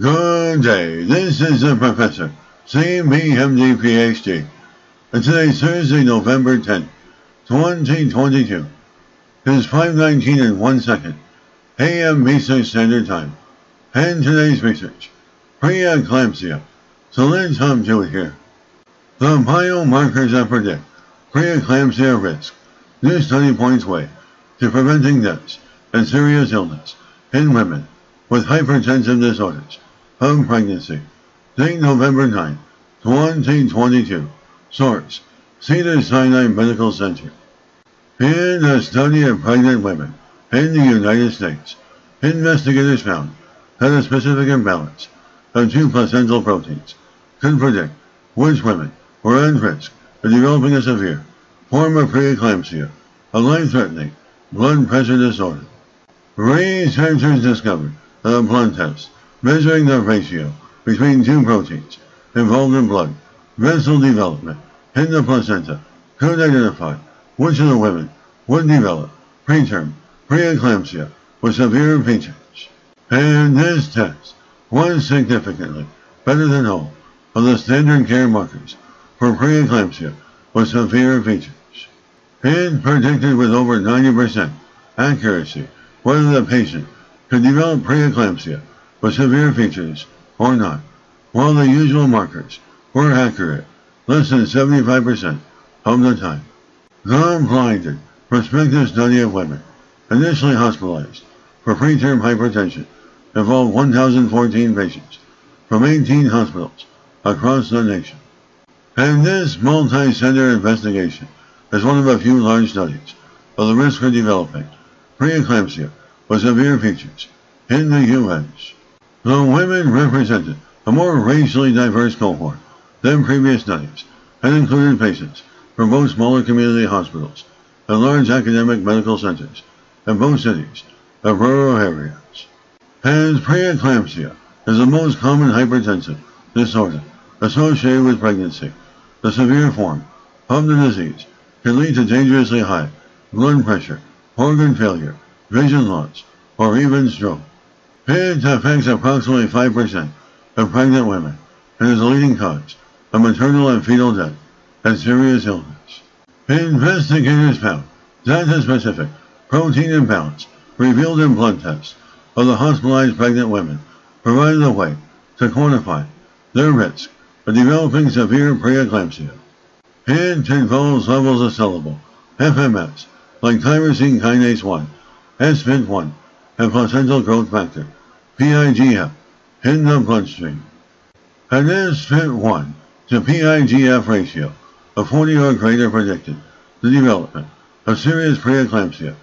Good day, this is the Professor, CBMD PhD, and today's Thursday, November 10th, 2022. It is 5:19 and 1 second, AM Eastern Standard Time, and today's research, Preeclampsia. So let's hop to it here. The biomarkers that predict preeclampsia risk. New study points way to preventing deaths and serious illness in women with hypertensive disorders of pregnancy. Date November 9, 2022. Source: Cedars-Sinai Medical Center. In a study of pregnant women in the United States, investigators found that a specific imbalance of two placental proteins could predict which women were at risk of developing a severe form of preeclampsia, a life-threatening blood pressure disorder. Researchers discovered that a blood test measuring the ratio between two proteins involved in blood vessel development in the placenta could identify which of the women would develop preterm preeclampsia with severe features. And this test was significantly better than all of the standard care markers for preeclampsia with severe features. It predicted with over 90% accuracy whether the patient could develop preeclampsia with severe features or not, while the usual markers were accurate less than 75% of the time. The blinded prospective study of women initially hospitalized for preterm hypertension involved 1,014 patients from 18 hospitals across the nation. And this multi-center investigation is one of a few large studies of the risk of developing preeclampsia with severe features in the U.S. The women represented a more racially diverse cohort than previous studies and included patients from both smaller community hospitals and large academic medical centers in both cities and rural areas. As preeclampsia is the most common hypertensive disorder associated with pregnancy, the severe form of the disease can lead to dangerously high blood pressure, organ failure, vision loss, or even stroke. It affects approximately 5% of pregnant women and is a leading cause of maternal and fetal death and serious illness. Investigators found that a specific protein imbalance revealed in blood tests of the hospitalized pregnant women provided a way to quantify their risk of developing severe preeclampsia. It involves levels of soluble FMS like tyrosine kinase 1, SFIT1, and placental growth factor, PIGF, in the bloodstream. An SFIT1 to PIGF ratio of 40 or greater predicted the development of serious preeclampsia,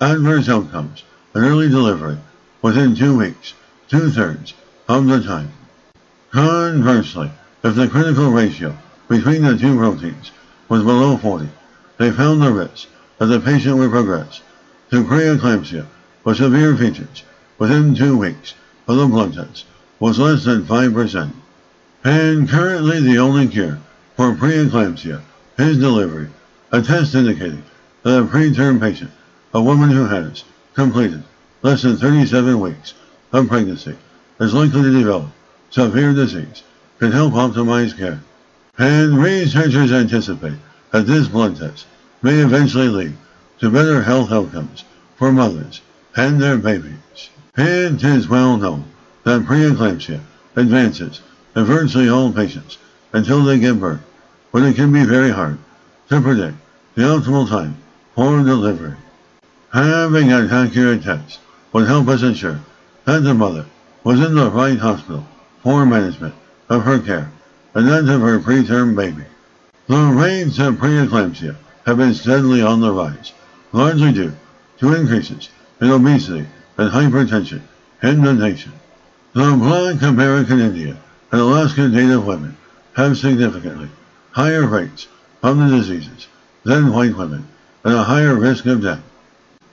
adverse outcomes, and early delivery within 2 weeks, 2/3 of the time. Conversely, if the critical ratio between the two proteins was below 40, they found the risk that the patient would progress to preeclampsia with severe features within 2 weeks of the blood test was less than 5%. And currently the only cure for preeclampsia is delivery, a test indicating that a preterm patient, a woman who has completed less than 37 weeks of pregnancy, is likely to develop severe disease, can help optimize care. And researchers anticipate that this blood test may eventually lead to better health outcomes for mothers and their babies. It is well known that preeclampsia advances in virtually all patients until they give birth, but it can be very hard to predict the optimal time for delivery. Having an accurate test would help us ensure that the mother was in the right hospital for management of her care and that of her preterm baby. The rates of preeclampsia have been steadily on the rise, largely due to increases in obesity and hypertension in the nation. The Black American Indian and Alaska Native women have significantly higher rates of the diseases than white women and a higher risk of death.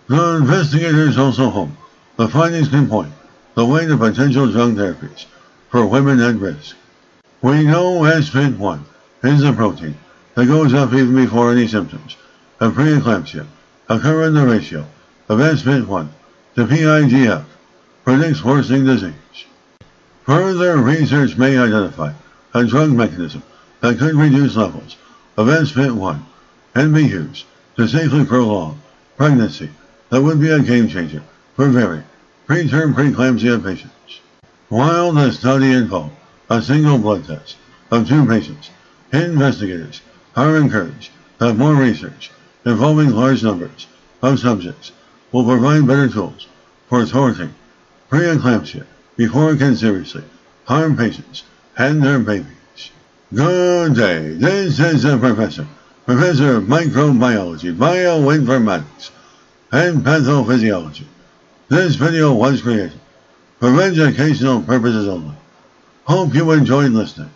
The investigators also hope the findings can point the way to potential drug therapies for women at risk. We know SFIT1 is a protein that goes up even before any symptoms of preeclampsia occur, in the ratio of SFIT1 to PIGF predicts worsening disease. Further research may identify a drug mechanism that could reduce levels of SPIT1 and be used to safely prolong pregnancy that would be a game changer for very preterm preeclampsia patients. While the study involved a single blood test of 2 patients, investigators are encouraged that more research involving large numbers of subjects will provide better tools for thwarting preeclampsia before it can seriously harm patients and their babies. Good day, this is the Professor of Microbiology, Bioinformatics, and Pathophysiology. This video was created for educational purposes only. Hope you enjoyed listening.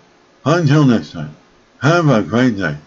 Until next time, have a great day.